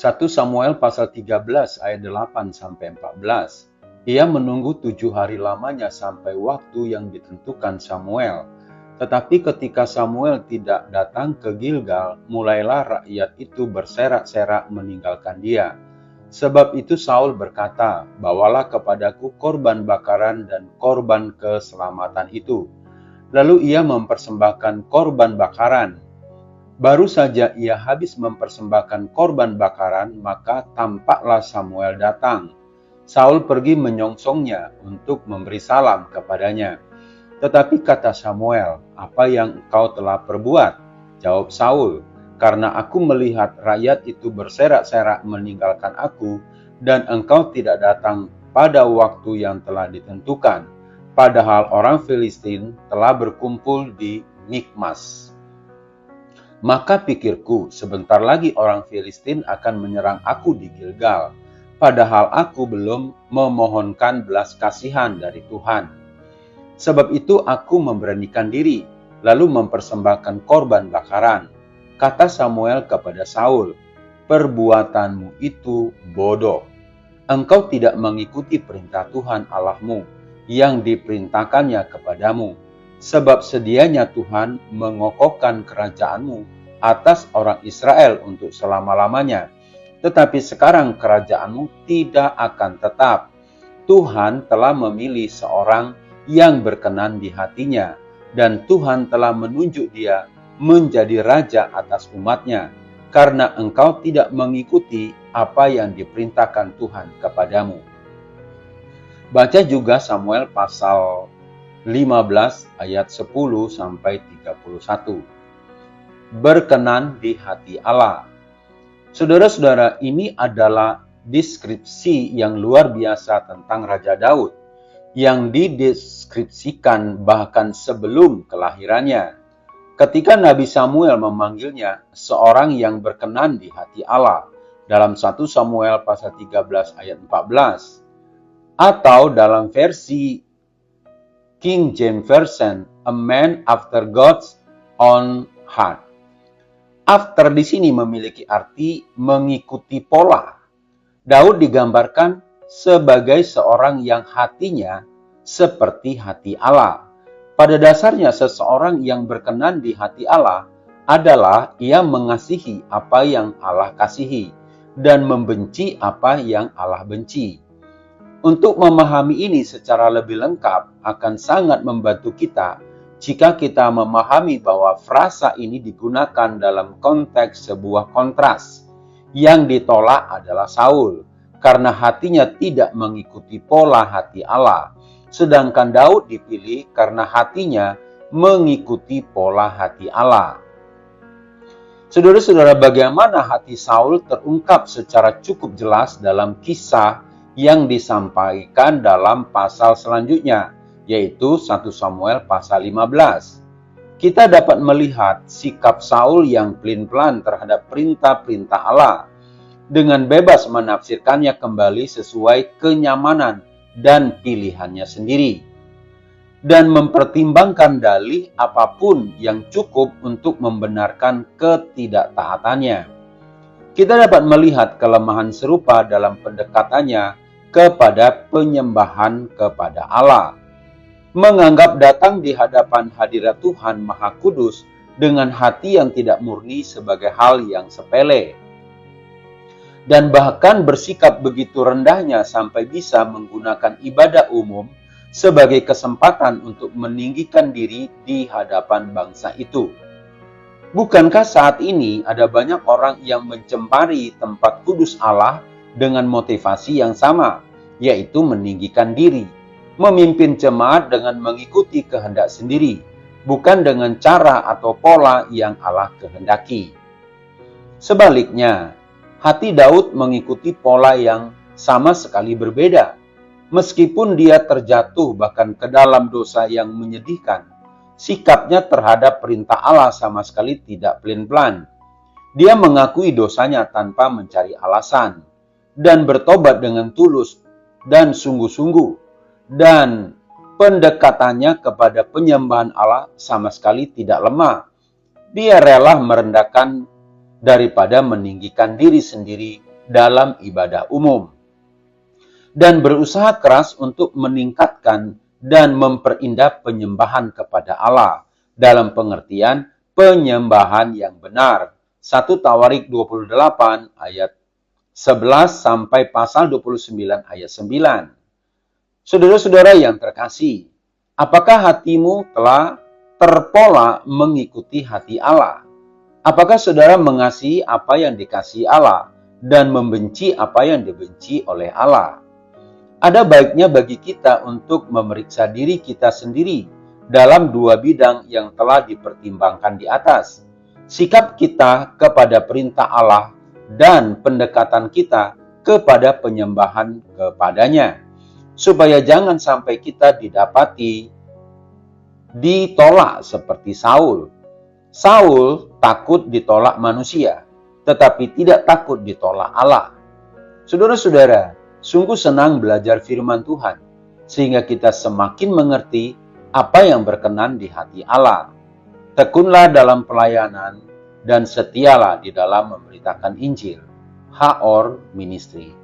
1 Samuel pasal 13 ayat 8-14. Ia menunggu 7 hari lamanya sampai waktu yang ditentukan Samuel. Tetapi ketika Samuel tidak datang ke Gilgal, mulailah rakyat itu berserak-serak meninggalkan dia. Sebab itu Saul berkata, "Bawalah kepadaku korban bakaran dan korban keselamatan itu." Lalu ia mempersembahkan korban bakaran. Baru saja ia habis mempersembahkan korban bakaran, maka tampaklah Samuel datang. Saul pergi menyongsongnya untuk memberi salam kepadanya. Tetapi kata Samuel, "Apa yang engkau telah perbuat?" Jawab Saul, "Karena aku melihat rakyat itu berserak-serak meninggalkan aku, dan engkau tidak datang pada waktu yang telah ditentukan, padahal orang Filistin telah berkumpul di Mikmas. Maka pikirku, sebentar lagi orang Filistin akan menyerang aku di Gilgal, padahal aku belum memohonkan belas kasihan dari Tuhan. Sebab itu aku memberanikan diri, lalu mempersembahkan korban bakaran." Kata Samuel kepada Saul, "Perbuatanmu itu bodoh. Engkau tidak mengikuti perintah Tuhan Allahmu yang diperintahkannya kepadamu. Sebab sedianya Tuhan mengokohkan kerajaanmu atas orang Israel untuk selama-lamanya. Tetapi sekarang kerajaanmu tidak akan tetap. Tuhan telah memilih seorang yang berkenan di hatinya, dan Tuhan telah menunjuk dia menjadi raja atas umatnya, karena engkau tidak mengikuti apa yang diperintahkan Tuhan kepadamu." Baca juga Samuel pasal 15 ayat 10-31. Berkenan di hati Allah. Saudara-saudara, ini adalah deskripsi yang luar biasa tentang Raja Daud, yang dideskripsikan bahkan sebelum kelahirannya. Ketika Nabi Samuel memanggilnya seorang yang berkenan di hati Allah dalam 1 Samuel pasal 13 ayat 14, atau dalam versi King James Version, "a man after God's own heart." After di sini memiliki arti mengikuti pola. Daud digambarkan sebagai seorang yang hatinya seperti hati Allah. Pada dasarnya seseorang yang berkenan di hati Allah adalah ia mengasihi apa yang Allah kasihi dan membenci apa yang Allah benci. Untuk memahami ini secara lebih lengkap akan sangat membantu kita jika kita memahami bahwa frasa ini digunakan dalam konteks sebuah kontras. Yang ditolak adalah Saul, karena hatinya tidak mengikuti pola hati Allah. Sedangkan Daud dipilih karena hatinya mengikuti pola hati Allah. Saudara-saudara, bagaimana hati Saul terungkap secara cukup jelas dalam kisah yang disampaikan dalam pasal selanjutnya, yaitu 1 Samuel pasal 15. Kita dapat melihat sikap Saul yang pelin-pelan terhadap perintah-perintah Allah, dengan bebas menafsirkannya kembali sesuai kenyamanan dan pilihannya sendiri, dan mempertimbangkan dalih apapun yang cukup untuk membenarkan ketidaktaatannya. Kita dapat melihat kelemahan serupa dalam pendekatannya kepada penyembahan kepada Allah. Menganggap datang di hadapan hadirat Tuhan Maha Kudus dengan hati yang tidak murni sebagai hal yang sepele. Dan bahkan bersikap begitu rendahnya sampai bisa menggunakan ibadah umum sebagai kesempatan untuk meninggikan diri di hadapan bangsa itu. Bukankah saat ini ada banyak orang yang mencemari tempat kudus Allah dengan motivasi yang sama, yaitu meninggikan diri, memimpin jemaat dengan mengikuti kehendak sendiri, bukan dengan cara atau pola yang Allah kehendaki. Sebaliknya, hati Daud mengikuti pola yang sama sekali berbeda. Meskipun dia terjatuh bahkan ke dalam dosa yang menyedihkan, sikapnya terhadap perintah Allah sama sekali tidak pelin-pelan. Dia mengakui dosanya tanpa mencari alasan, dan bertobat dengan tulus dan sungguh-sungguh, dan pendekatannya kepada penyembahan Allah sama sekali tidak lemah. Dia rela merendahkan daripada meninggikan diri sendiri dalam ibadah umum, dan berusaha keras untuk meningkatkan dan memperindah penyembahan kepada Allah dalam pengertian penyembahan yang benar. 1 Tawarik 28 ayat 11 sampai pasal 29 ayat 9. Saudara-saudara yang terkasih, apakah hatimu telah terpola mengikuti hati Allah? Apakah saudara mengasihi apa yang dikasihi Allah dan membenci apa yang dibenci oleh Allah? Ada baiknya bagi kita untuk memeriksa diri kita sendiri dalam dua bidang yang telah dipertimbangkan di atas. Sikap kita kepada perintah Allah dan pendekatan kita kepada penyembahan kepadanya. Supaya jangan sampai kita ditolak seperti Saul. Saul takut ditolak manusia, tetapi tidak takut ditolak Allah. Saudara-saudara, sungguh senang belajar firman Tuhan, sehingga kita semakin mengerti apa yang berkenan di hati Allah. Tekunlah dalam pelayanan dan setialah di dalam memberitakan Injil. HOR Ministry.